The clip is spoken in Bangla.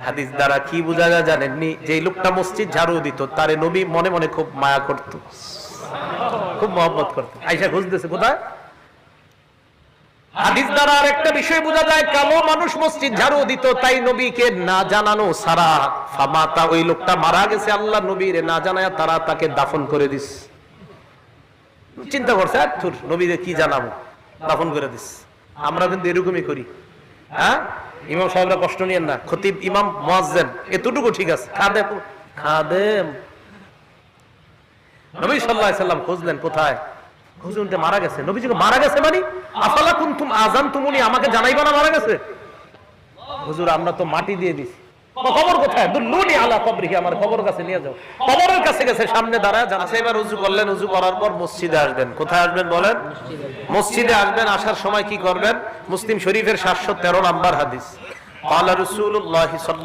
হাদিস দ্বারা কি বোঝা যায় জানেননি? যে লোকটা মসজিদ ঝাড়ু দিত তারে নবী মনে মনে খুব মায়া করত, খুব মহব্বত করত। আয়েশা খুঁজতেছে কোথায়। হাদিস দ্বারা আরেকটা বিষয় বোঝা যায়, কালো মানুষ মসজিদ ঝাড়ু দিত, তাই নবীকে না জানানো সারা ফামাতা, ওই লোকটা মারা গেছে, আল্লাহ নবীরে না জানায় তারা তাকে দাফন করে দিস। চিন্তা করছে নবীরে কি জানাবো, দাফন করে দিস। আমরা কিন্তু এরকমই করি। হ্যাঁ, ইমাম সাহেবরা কষ্ট নিয়েন না, খতিব ইমাম মুয়াজ্জিন এতটুকু ঠিক আছে, খাদেম। নবী সাল্লাল্লাহু আলাইহি সাল্লাম খুঁজলেন কোথায়, হুজুরটা মারা গেছে। নবীজিকে মারা গেছে মানে আফালা কুনতুম আযানতুমুনি, আমাকে জানাইবা না মারা গেছে? হুজুর আমরা তো মাটি দিয়ে দিছি। কবর কোথায়? দুল্লুনি আলা কবরিহি, আমার কবর কাছে নিয়ে যাও। কবরের কাছে গেছে, সামনে দাঁড়ায় জানাসা। এবার ওযু করলেন, ওযু করার পর মসজিদে আসবেন। কোথায় আসবেন বলেন? মসজিদে আসবেন। আসার সময় কি করবেন? মুসলিম শরীফের 713 নাম্বার হাদিস, ক্বালা রাসূলুল্লাহ